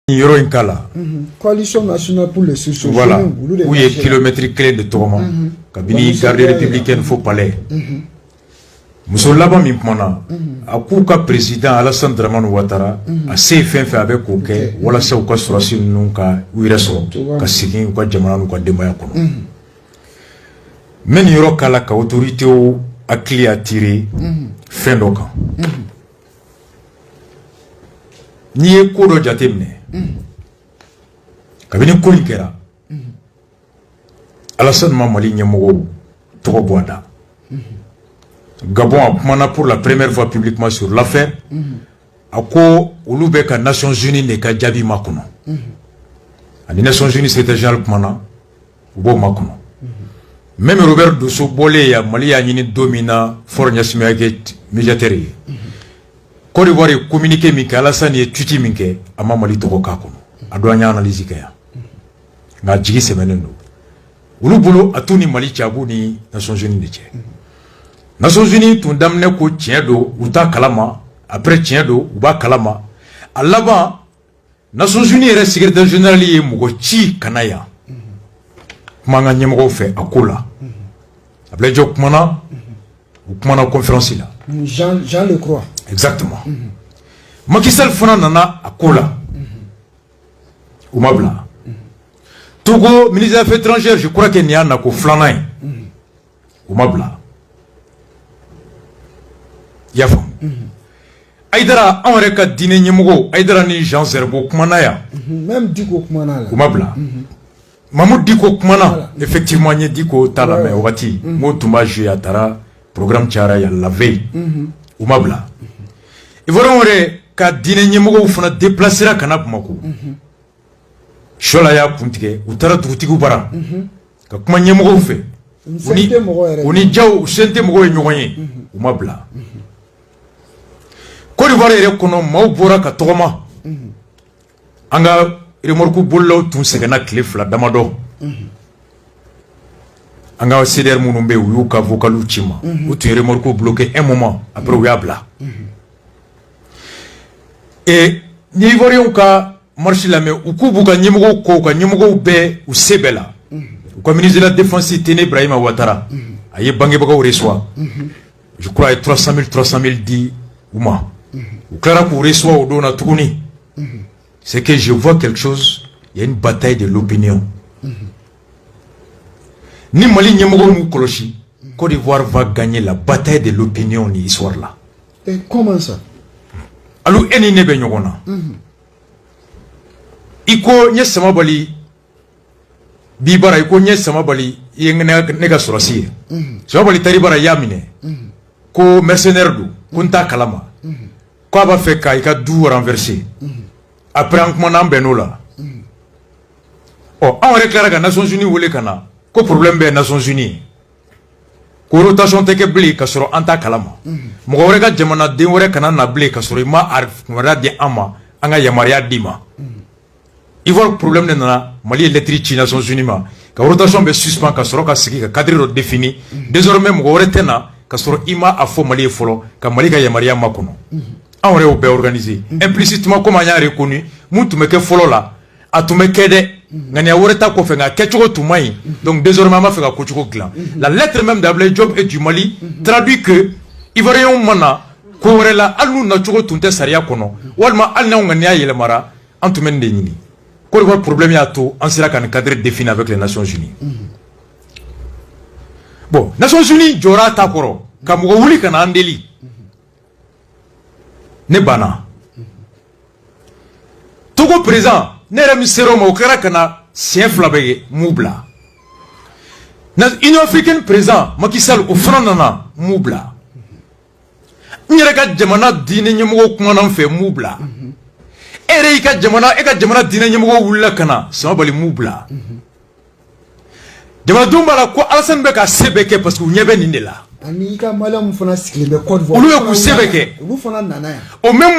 Yoro Inkala. Coalition nationale pour les sociaux. Voilà. Où il y a kilométrique clé de Tourment. Kabini garde républicaine faux palais. Muso laban min kumana a k'u ka président Alassane Dramane Ouattara a se fɛn fɛn a bɛ k'o kɛ walasa u ka sɔrɔsi ninnu ka u yɛrɛ sɔrɔ ka segin u ka jamana n'u ka denbaya kɔnɔ n bɛ nin yɔrɔ k'a la ka autorités hakili attirer fɛn dɔ kan n'i ye ko dɔ jateminɛ kabini ko in kɛra Alassane ma Mali ɲɛmɔgɔw tɔgɔ bɔ a da Gabon a kumana pour la première fois publiquement sur l'affaire. A ko olu bɛ ka Nations Unies de ka jaabi makɔnɔ. Ani Nations Unies secrétaire général kumana u b'o makɔnɔ. Même Robert Dosso bɔlen ya Mali y'a ɲini don min na Faure Gnassingbé y'a kɛ médiateur ye. Côte d'Ivoire ye communiqué min kɛ Alassane ye tweet min kɛ a ma Mali tɔgɔ k'a kɔnɔ. A don an y'a analyse kɛ yan. Nka a jigi sɛmɛnen don. Olu bolo a t'u ni Mali cɛ a b'u ni Nations Unies de cɛ. Nations Unies tun daminɛ ko tiɲɛ don u t'a kalama après tiɲɛ don u b'a kalama a laban Nations Unies yɛrɛ secrétaire général ye mɔgɔ ci kana yan kuma an ka ɲɛmɔgɔw fɛ a ko la Ablaye Diop kumana u kumana conférence la Jean Lecroix exactement Macky Sall fana nana a ko la u ma bila Togo ministre des Affaires étrangères je crois que nin y'a nako filanan ye u ma bila Yafam. Aïdara, on reka dîner nyemgo, Aïdara ni Jean Zerbo Kmanaya. Même Diko Kmana. Kumabla. Mamoud Diko Kmana, effectivement, n'y Diko Talame, Wati, Moutuma Atara, programme Tcharaya, la veille. Umabla. Et voilà, on reka dîner nyemgo, on a déplacé la canap mako. Cholaya Puntige, Utara Toutikou Bara. Kakman nyemgo fait. Uni Djao, Sente Mogo et Nyoye. Umabla. Côte d'Ivoire yɛrɛ kɔnɔ maaw bɔra ka tɔgɔma an ka remorque bolilaw tun sɛgɛnna tile fila damadɔ an ka CDR minnu bɛ yen u y'u ka vocaliw ci ma u tun ye remorque bloqué un moment après u y'a bila et ni Ivoiriens ka marche lamɛn u k'u b'u ka ɲɛmɔgɔw kɔ u ka ɲɛmɔgɔw bɛɛ u se bɛɛ la u ka ministre de la défense Tene Ibrahima Ouattara a ye bangebagaw reçoit je crois a ye 300 000 di u ma ou Clara pour reçoit au don à Tourni. C'est que je vois quelque chose, il y a une bataille de l'opinion. Ni Mali Nyemogou Koloshi, Côte d'Ivoire va gagner la bataille de l'opinion ni histoire là. Et comment ça? Alors, eni nebe nyogona. Iko nye samabali bibara iko nye samabali nega surasi. Samabali taribara yamine. Ko mercenaire du, kunta kalama. Quoi va faire qu'il a dû renverser après un moment benola oh on réclame que Nations Unies voulait kana ko problème be Nations Unies ko rotation teke bli ka soro anta kalama mo wore ka jamana de wore kana na bli ka soro ma arif wara di ama anga yamaria dima il voit problème nana Mali électrique Nations Unies ma ka rotation be suspend ka soro ka sigi ka cadre défini désormais mo wore tena ka soro ima afo Mali folo ka Mali ka yamaria makono on aurait organisé implicitement comme on a reconnu moutumeke folola atumeke de ngani awreta ko fenga kechugo tumai donc désormais ma fenga kochugo glan la lettre même d'Ablaye Diop et du Mali traduit que Ivoirien mana ko rela alnu na chugo tunte saria kono walma alna ngani ayele mara antumen de nyini ko le problème ya to en sera kan cadre défini avec les Nations Unies bon Nations Unies jora takoro kamugo wuli kana andeli ne bana Togo présent ne remisero mo kera kana sien flabege moubla na Union africaine présent Macky Sall au front nana moubla nyere ka jamana dine nyemo kuma nan fe moubla ere ka jamana dine nyemo wulla kana sama bali moubla jamana dumbala ko Alassane be ka sebeke parce que nyebe nindela ani ka malam fana sikile Côte d'Ivoire olu ku sebeke olu fana nana ya au même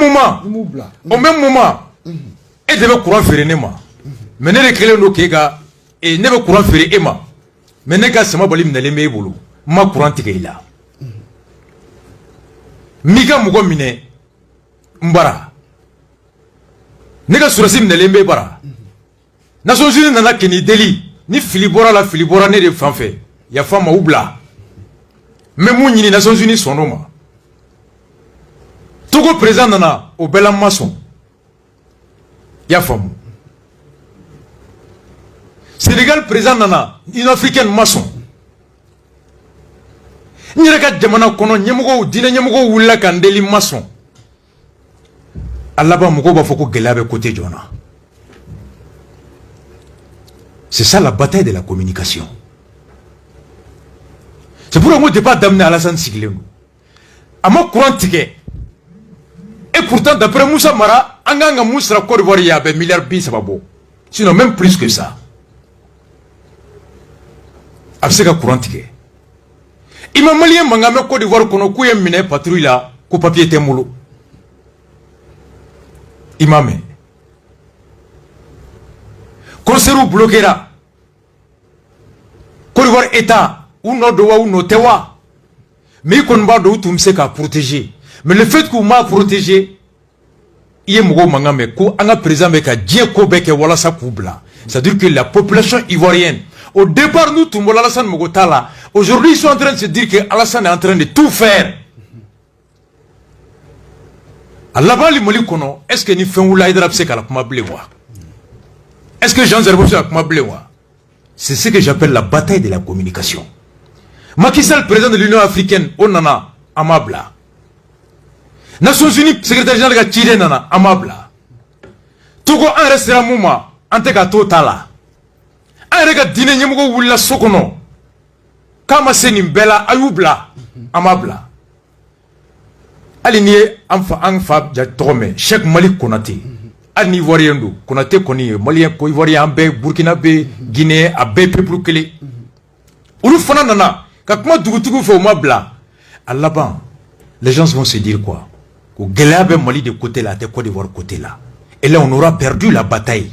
moment et devait courant faire nema mais ne recréer no kega et ne be courant faire ema mais ne ka sama bali mnale me bulu ma courant tigela miga mugo mine mbara nega surasi mnelembe bara Nations Unies nana keni deli ni filibora la filibora ne de fanfɛ ya fama ubla mais mun ɲini Nations Unies sɔnno ma Togo président nana o bɛɛ la maçon ya famu Sénégal président nana Union africaine maçon n yɛrɛ ka jamana kɔnɔ ɲɛmɔgɔw diinɛ ɲɛmɔgɔw wulila ka n deli maçon a laban mɔgɔw b'a fɔ ko gɛlɛya bɛ côté jɔn na. C'est ça la bataille de la communication. C'est pourquoi moi, je n'ai pas d'amener Alassane sigilen don. A ma courant tigɛ. Et pourtant, d'après Moussa Mara, an kan ka mun sara Côte d'Ivoire ye a bɛ miliyari 30 bɔ. Sinon, même plus que ça. A bɛ se ka courant tigɛ. I ma maliyɛn mankan mɛn Côte d'Ivoire kɔnɔ k'u ye minɛ patrouille la ko papier tɛ n bolo. I m'a mɛn. Concert bloquera. Côte d'Ivoire État, ou non doit ou non tewa. Mais qu'on va de tout me qu'à protéger. Mais le fait qu'on m'a protégé, il y a mon mangame, qu'on a présent avec un dieko beke wala sa koubla. C'est-à-dire que la population ivoirienne, au départ nous tout Alassane Mogotala, aujourd'hui ils sont en train de se dire que Alassane est en train de tout faire. Là-bas les Mali kono, est-ce que ni fin ou la hydra pseka la kuma blewa? Est-ce que Jean Zerbo a kuma blewa? C'est ce que j'appelle la bataille de la communication. Macky Sall, président de l'Union africaine, on en a amabla. Nations Unies, secrétaire général de Chile, nana amabla. Togo un restaurant mouma, anteka totala. Un rega dîner nyemugo wula sokono. Kama seni mbela ayubla amabla. Aligné anfa jatrome, Cheikh Malik Konaté. Al Ivoirien do, Konaté koni, Malien ko Ivoirien be, Burkina be, Guinée, a be peuple kele. Ulu fana nana, kakma dugutugu fe ma bla. À là-bas, les gens vont se dire quoi? Au Gelabe Mali de côté là, de Côte d'Ivoire côté là. Et là, on aura perdu la bataille.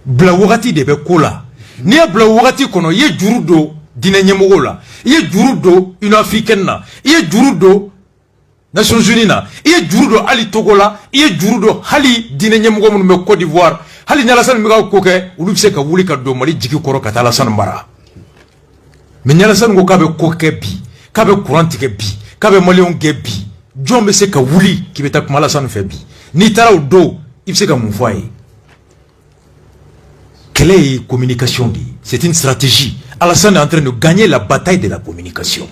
Blawati de Bekola. Ni a Blawati kono, ye jurudo, dine nyemogola. Ye jurudo, une africaine na. Ye jurudo, Nations Unies na. Ye jurudo ali Togola. Ye jurudo hali dine nyemogo me Côte d'Ivoire. Hali Alassane Mega koke, ulu se ka wuli ka do Mali jiki koro ka Alassane Mara. Mais Alassane go kabe koke bi, kabe courant tike bi, kabe Malion ge bi. John se ka wuli ki beta kuma Alassane fe bi. Ni tara do, il se ka mon foyer. Quelle est communication dit? C'est une stratégie. Alassane est en train de gagner la bataille de la communication.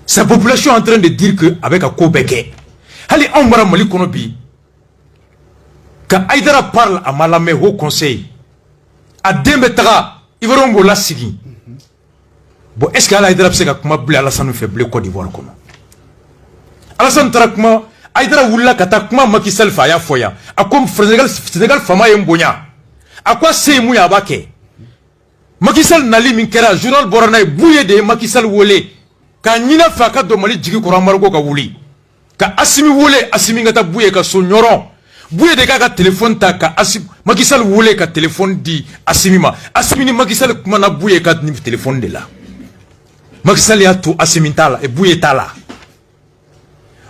Sa population est en train de dire que avec un Kobeke, Hali Ambara Mali Konobi, quand Aïdara parle à Malamé au conseil, à Dembetara, il va rombo la sigi. Bon, est-ce qu'Aïdara Pseka Kuma Blé Alassane fait blé Côte d'Ivoire comme Alassane Tarakma, Aïdara Wula Katakma Macky Sall Faya Foya, à comme Sénégal Fama Mbonya, à quoi c'est Mouya Bake? Macky Sall Nali Minkera, journal Borana, bouillé de Macky Sall Wole. Ka Nina Faka do Mali jigi kura margo ka wuli ka Assimi wole Assimi ngata buye ka so nyoron buye de ka téléphone ta ka Assimi Macky Sall wole ka téléphone di Assimi ma Assimi ni Macky Sall kuma na buye ka ni téléphone de la Macky Sall ya to Assimi tala e buye tala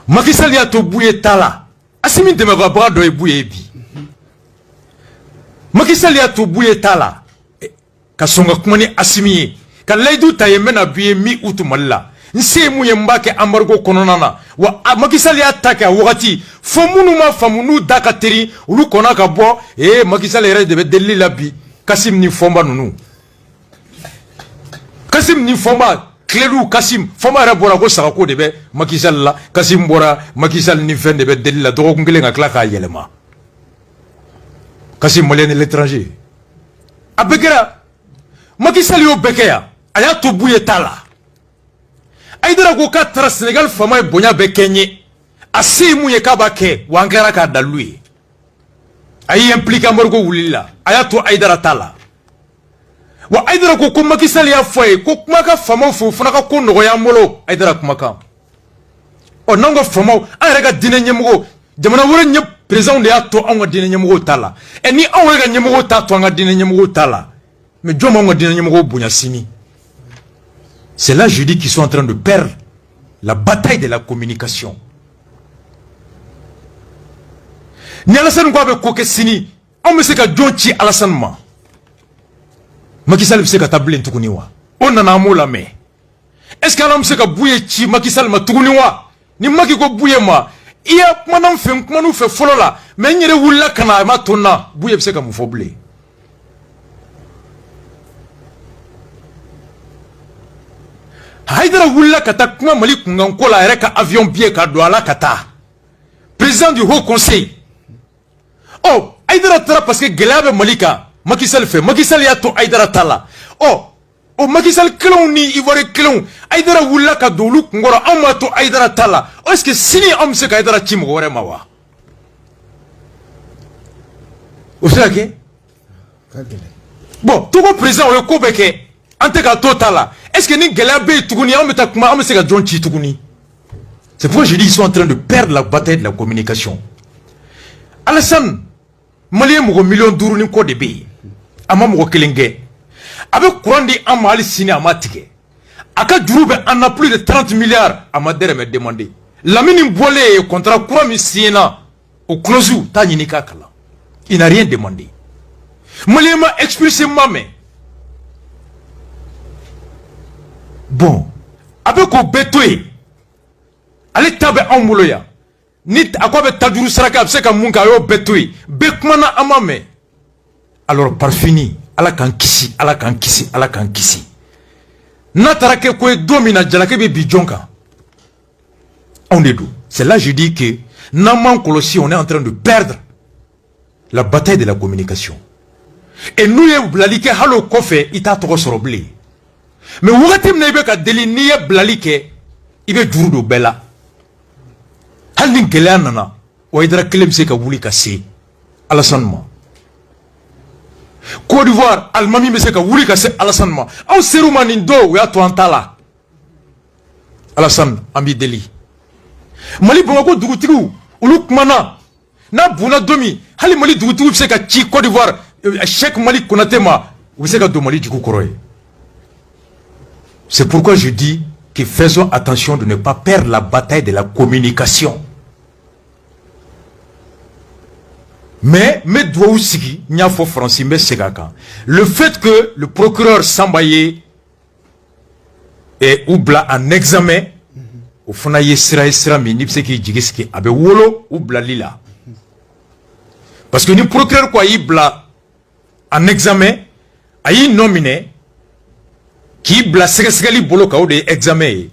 Macky Sall ya to buye tala Assimi de ma bra do e buye bi Macky Sall ya to buye tala ka songa kuma ni Assimi ka laydu tayemena buye mi utu malla nse mu yembake ambargo kononana wa Macky Sall ya taka wakati fomunu ma famunu daka teri ulu kona ka bo Macky Sall yere de deli labi Kassim ni fomba nunu Kassim ni fomba Clélou Kassim fomba ra bora go sarako de be Macky Sall la Kassim bora Macky Sall ni fen de be deli la dogo ngele nga klaka yelema Kassim molien l'étranger abekera Macky Sall yo bekeya aya to buye tala Aïdara go ka tara Sénégal fama bonya be kenye asi mu ye ka ba ke wangara ka dalui ayi implique morgo wulila aya to Aïdara tala wa Aïdara ko ko Macky Sall ya foye ko kuma ka fama fo funa ka ko no ya molo Aïdara kuma ka o nango fama an rega dine nyemugo jamana wore nye président de ya to an dine nyemugo tala e ni an rega nyemugo ta to an dine nyemugo tala mais jomo an dine nyemugo bunya sini. C'est là, je dis, qu'ils sont en train de perdre la bataille de la communication. ni Alassane ko abe ko ke sini on me se ka jonchi Alassane ma Macky Sall se ka tablen tukuni wa on nana mo la me est-ce que on se ka bouye chi Macky Sall ma tukuni wa ni Macky ko bouye ma iya kuma nan fe kuma nu fe folo la mais nyere wulla kana ma tonna bouye se ka mu foble Haïdara wulla kata kuma Mali kungan ko la reka avion billet ka do ala kata président du haut conseil oh Haïdara tara parce que gelabe Malika Macky Sall fait Macky Sall ya to Haïdara tala oh Macky Sall kelon ni ivoire kelon Haïdara wulla ka dolu ngoro amato Haïdara tala est-ce que sini am se ka Haïdara tim gore mawa o sera que bon tout président o ko beke ante ka totala est-ce que ni gelabe tukuni am ta kuma am se ka jonchi tukuni c'est pourquoi je dis ils sont en train de perdre la bataille de la communication Alassane Malien mo million duru ni ko de be ama mo kelenge avec courant di amali sini amatike aka jurube en a plus de 30 milliards amadere me demander Lamine Bolé contrat courant mi sina au close ta nyini kakala il n'a rien demandé Malien m'a explicitement mais bon avec au betoy ale tabe amoloya nit akobe taduru saraka se ka munka yo betoy bekmana amame alors par fini ala kan kisi ala kan kisi ala kan kisi natarake ko domina jalake be bijonka on est d'où c'est là je dis que naman kolosi on est en train de perdre la bataille de la communication et nous ye blalike halo kofe ita to soroble mais wogati mna ibe ka deli niye blalike ibe juru do bela hal ni gele nana o idra kelem se ka wuli ka se Alassane ma Côte d'Ivoire almami me se ka wuli ka se Alassane ma aw seruma ni do ya to antala Alassane ambi deli Mali Bamako dugutigu ulu kumana na buna domi hali Mali dugutigu se ka ci Côte d'Ivoire Cheikh Mali Konaté ma ou se ka do Mali jiku koroye. C'est pourquoi je dis que faisons attention de ne pas perdre la bataille de la communication. Mais doit aussi français mais le fait que le procureur Sambaye est oubla en examen au fonaye sera mi nipseki jigiski abe wolo oubla lila parce que ni procureur quoi ibla en examen ayi nominé qui bla segeseli bolo ka de examen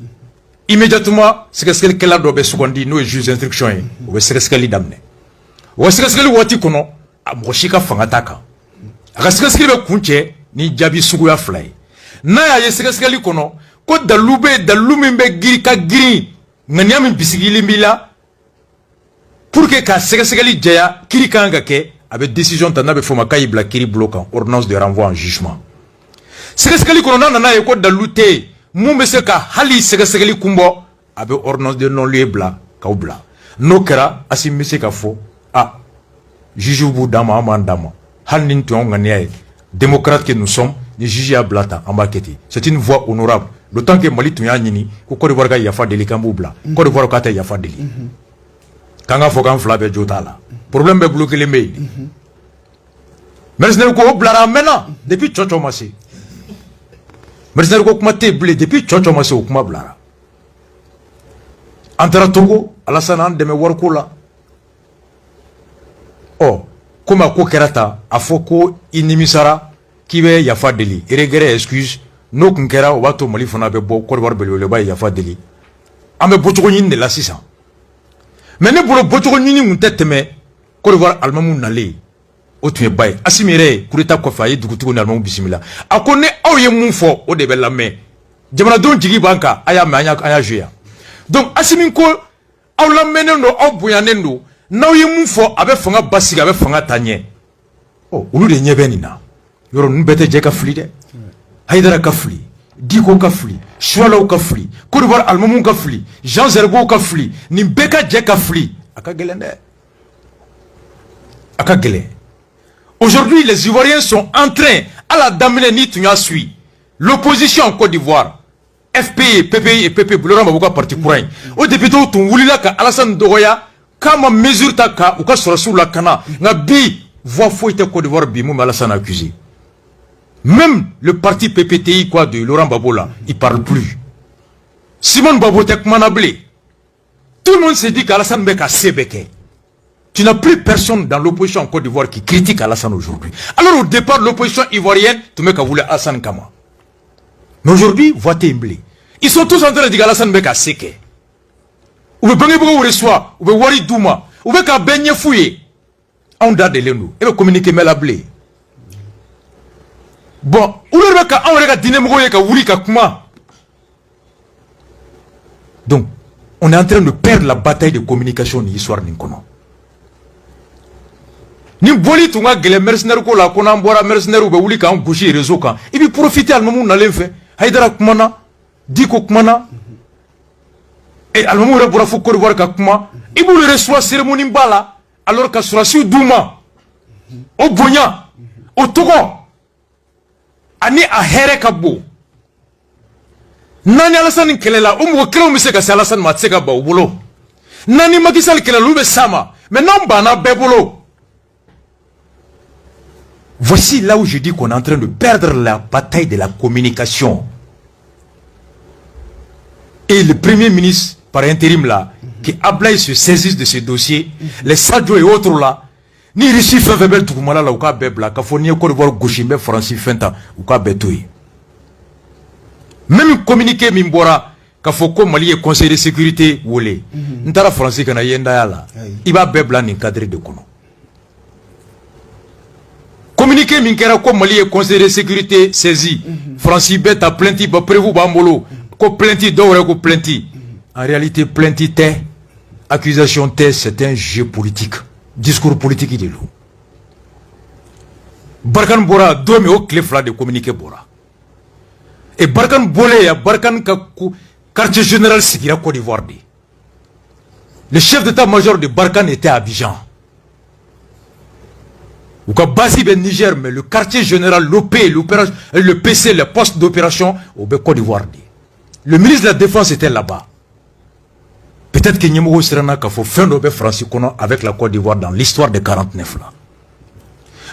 immédiatement segeseli kala do be secondi no juge d'instruction o segeseli damné o segeseli wati kono amoshika fangataka aka segeseli be kunche ni jabi sugu ya fly na ya segeseli kono ko dalube dalumimbe giri ka giri nganyam bisigili mbila pour que ka segeseli jaya kiri kanga ke avec décision tanabe foma kayibla kiri bloquant ordonnance de renvoi en jugement segeseli kono nana e ko dalute mumbe se ka hali segeseli kumbo abe ordonnance de non lieu bla ka obla no kera asimi se ka fo juge bu dama amandama hal nin to ngane démocrate que nous sommes ni juge ya blata ambaketi c'est une voie honorable d'autant que Mali tunya nyini ko Côte d'Ivoire ga yafa deli kambu bla Côte d'Ivoire ka ta yafa deli kanga fo kan flabe jotala problème be bloquer les mails mercenaire ko blara mena depuis chocho masi mercenaire ko kuma te blé depuis chocho masi ko kuma blara antara Togo Alassane an deme warko la comme ko kerata afoko inimisara kibe yafa deli regret excuse no kunkera o bato Mali fana be bo Côte d'Ivoire belele ba yafa deli ambe botogo nyinde la 600 mais ne bolo botogo nyini munteteme Côte d'Ivoire almamu nale o tue bay asimire kureta ko faye dugutugo na almamu bismillah akone awye munfo o de bella me jamana don jigi banka aya me aya juya donc asimin ko awla menendo abuyanendo na ye munfo abe fanga basiga abe fanga tanye ulu de nyebenina yoro nbete je ka fli de Haïdara ka fli Diko ka fli Choualo ka fli Côte d'Ivoire almamu ka fli Jean Zerbo ka fli Nimbeka je ka fli aka gelende aka gele. Aujourd'hui les Ivoiriens sont en train à la d'amener ni tunya suit l'opposition en Côte d'Ivoire FPI PPI et PP Boulora Mabouka parti courant au député ton wulila ka Alassane Dogoya Kama mesure ta ka ou ka sera sur la kana nga bi voix foi te Côte d'Ivoire bi mou Alassane accusé. Même le parti PPTI quoi de Laurent Gbagbo là, il parle plus. Simone Gbagbo tek manablé. Tout le monde se dit qu'Alassane Beka sebeke. Tu n'as plus personne dans l'opposition en Côte d'Ivoire qui critique Alassane aujourd'hui. Alors au départ l'opposition ivoirienne, tu mets qu'à vouloir Alassane Kama. Mais aujourd'hui, voitez Imblé. Ils sont tous en train de dire Alassane Beka seke. Ou bien ou reçoit, ou bien Wari Douma, ou bien qu'à Benye fouiller. On date de l'eau. Et bien communiquer mais la blé. Bon, ou le mec on regarde dynamo et qu'à Wuri Kakuma. Donc, on est en train de perdre la bataille de communication de l'histoire n'inkono. Ni boli tunga gele mercenaire ko la kona mbora mercenaire ou be wuli kan gauche réseau kan. Et puis profiter al moment na l'enfait. Haidara kumana, diko kumana. Et al moment où pour Côte d'Ivoire ka kuma, il le reçoit cérémonie mbala alors que sur la Douma au Bonya, au Togo, ani a here kabo. Nani Alassane kelela, umu kelo mise ka Alassane matseka ba ubolo. Nani Macky Sall kelela lube sama, mais non bana bebolo. Voici là où je dis qu'on est en train de perdre la bataille de la communication. Et le premier ministre, par intérim là, qui Ablaye se saisisse de ce dossier, les Sadio et autres là, ni Rissi fait bel Toukoumala là, ou ka bebla, ka foni Côte d'Ivoire Gouchimbe, Francis Fenta, ou ka betoui. Même communiqué Mimbora, ka foko Mali et conseil de sécurité, wole. N'tara Francis kana yenda yala, iba bebla ni cadre de kono. Communiqué Minkera comme Mali et conseil de sécurité saisi. Francis Bet a plainti, ba prévu bambolo, ko plainti d'ore ko plainti. En réalité, plainti t'es, accusation t'es, c'est un jeu politique. Discours politique il est lourd. Barkan Bora, domi au clé fla de communiquer Bora. Et Barkan Bolé, Barkan quartier général Sikira Côte d'Ivoire. Le chef d'état-major de Barkan était à Abidjan. Ou qu'à Basi ben Niger, mais le quartier général, l'OP, le PC, le poste d'opération au Côte d'Ivoire. Le ministre de la Défense était là-bas. Peut-être que Nyemou Serana Kafo fin d'Obé Francis Kono avec la Côte d'Ivoire dans l'histoire de 49 là.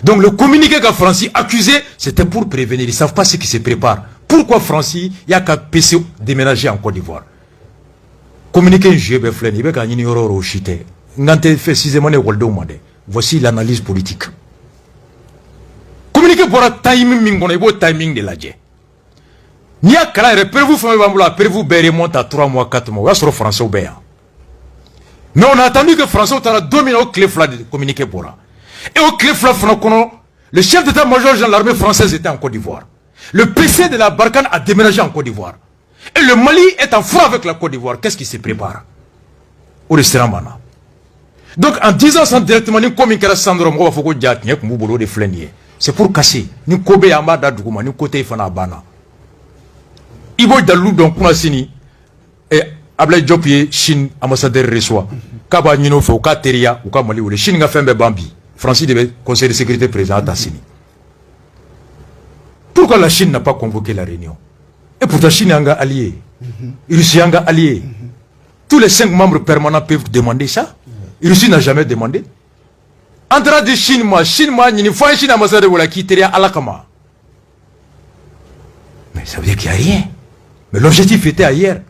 Donc le communiqué qu'a Francis accusé, c'était pour prévenir. Ils ne savent pas ce qui se prépare. Pourquoi Francis, il y a qu'à PC déménager en Côte d'Ivoire. Communiqué un jeu, il y a qu'à Ninioro Rochite. N'ante fait 6 mois de Made. Voici l'analyse politique. Communiqué pour un timing, timing de la Dje. Ni a kala prévu famille bamboula, prévu remonte à 3 mois, 4 mois. On va sur le français au béa. Mais on a attendu que François a dominé au clé fla de communiquer pour là. Et au clé fla le chef d'état-major de l'armée française était en Côte d'Ivoire. Le PC de la Barkhane a déménagé en Côte d'Ivoire. Et le Mali est en froid avec la Côte d'Ivoire. Qu'est-ce qui se prépare? Au restaurant Mana. Donc en disant ça directement, ni communiquer syndrome, on va faire que boulot de flénier. C'est pour casser. Ni Kobe Amada Douguma, ni côté Fana Bana. Ibo Dalou donc Kunasini et Ablaye Diop Chine ambassadeur reçoit. Kaba Nino fait au Kateria ou Kamali ou le Chine a fait un Bambi. Francis devait conseil de sécurité président Tassini. Pourquoi la Chine n'a pas convoqué la réunion? Et pourtant Chine est un gars allié. Russie est un gars allié. Tous les 5 membres permanents peuvent demander ça. Russie n'a jamais demandé. Entre de Chine, il n'y a pas Chine ambassadeur ou la Kiteria à la Kama. Mais ça veut dire qu'il n'y a rien. Mais l'objectif était ailleurs.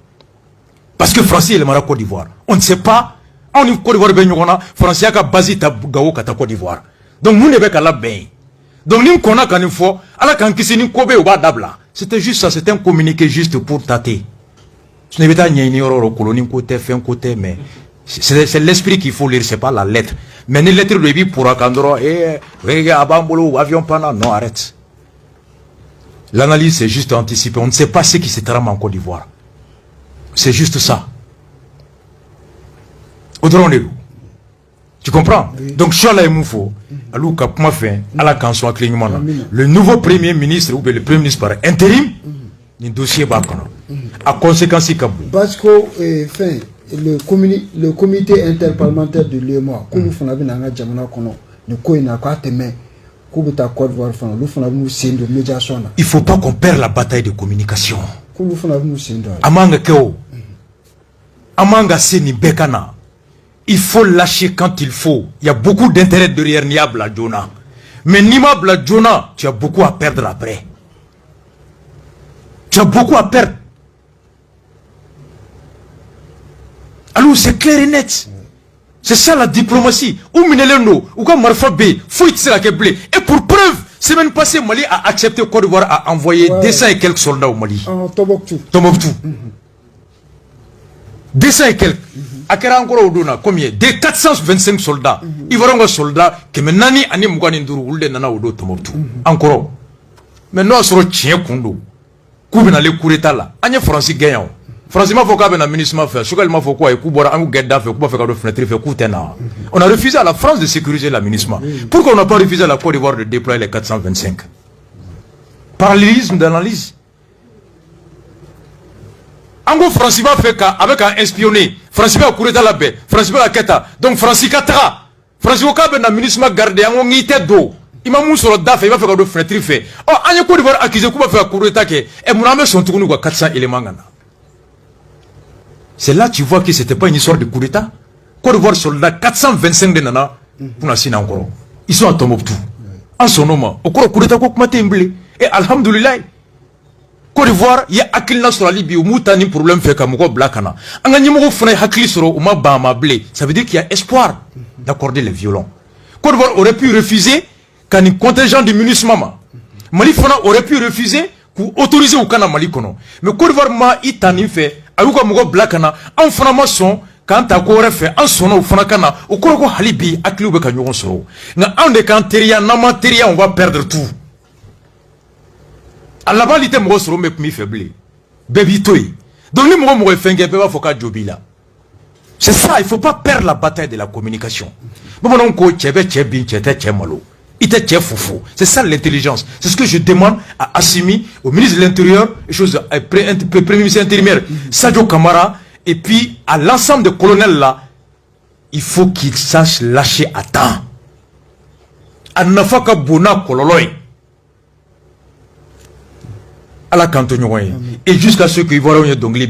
Parce que Francis est le Côte d'Ivoire. On ne sait pas. On est Côte d'Ivoire, Francis a basé Gao Kata Côte d'Ivoire. Donc nous ne sommes pas là. Donc nous connaissons quand il faut. Alors quand nous Kobe ou Badabla. C'était juste ça, c'était un communiqué juste pour tâter. Ce n'est pas une colonie côté, fait un côté, mais c'est l'esprit qu'il faut lire, c'est pas la lettre. Mais les lettres de lui pour Akandro, Abambolo, avion pana, non, arrête. L'analyse, c'est juste anticiper. On ne sait pas ce qui se trame en Côte d'Ivoire. C'est juste ça. Audron, tu comprends? Oui. Donc, Chola et Moufo, le nouveau premier ministre, ou le premier ministre par intérim, le dossier Bakano. À conséquence, parce que, le comité interparlementaire de l'UEMOA, comme vous l'avez dit, il ne faut pas qu'on perde la bataille de communication. Amanga Keo, Amanga Seni Bekana, il faut lâcher quand il faut. Il y a beaucoup d'intérêt derrière Niabla Jonah. Mais Niabla Jonah, tu as beaucoup à perdre après. Tu as beaucoup à perdre. Alors c'est clair et net. C'est ça la diplomatie. Ou Minelendo, ou comme Marfa B, Fouit Serakeblé. Et pour preuve, semaine passée, Mali a accepté Côte d'Ivoire à envoyer 200 et quelques soldats au Mali. Tombouctou. 200 et quelques. Akera encore au Dona, combien? Des 425 soldats. Ils vont avoir soldats que maintenant, Ani Mouganinduru, ou le Nana Odo Tombouctou. Encore. Maintenant, sur le chien Kondo. Koubena le coup d'état là. Agnès Francis gagnant. Francis m'a fait qu'à un ministre m'a fait. Sougal m'a fait quoi? Et Koubora, un Gedda fait, Kouba fait qu'à fenêtre, fait Koutena. On a refusé à la France de sécuriser la ministre. Pourquoi on n'a pas refusé à la Côte d'Ivoire de déployer les 425? Parallélisme d'analyse. En gros, Francis m'a fait qu'avec un espionné. Francis m'a couru dans la baie. Francis m'a Keta. Donc Francis Katara. Francis m'a fait un ministre m'a gardé un unité d'eau. Il m'a mis sur le DAF, il va faire des fenêtres fait. Oh, on a Côte d'Ivoire accusé Kouba fait un coup d'état et mon ami sont tournés à 400 éléments. C'est là que tu vois que ce n'était pas une histoire de coup d'état. Côte d'Ivoire soldats 425 de nana pour la Sina encore. Ils sont à Tombouctou. En son nom, au cours coup d'état qu'on m'a temblé. Et alhamdoulilah. Côte d'Ivoire, il y a Akilna sur la Libye, où Moutani problème fait comme quoi Blakana. En gagnant Frenay Hakli sur ou Mabama blé, ça veut dire qu'il y a espoir d'accorder les violons. Côte d'Ivoire aurait pu refuser quand un contingent de MINUSMA. Mali Fona aurait pu refuser pour autoriser au Kana Mali Kono. Mais Côte d'Ivoire m'a itani fait, Ayuka Mougo Blakana, en Fana son, quand à quoi fait, en son au Fanakana, au Koro Halibi, Akli Ubeka Nyon Soro. N'a un de Canteria, Namateria, on va perdre tout. À la base, il était mort sur le mec mi faible. Baby toy. Donc, les mots m'ont fait un peu foka jobila. C'est ça, il ne faut pas perdre la bataille de la communication. C'est ça l'intelligence. C'est ce que je demande à Assimi, au ministre de l'Intérieur, Premier ministre intérimaire, Sadio Kamara, et puis à l'ensemble des colonels là, il faut qu'ils sachent lâcher à temps. Anafaka Bona Kololoy. À la canton et jusqu'à ce qu'ils voient donc les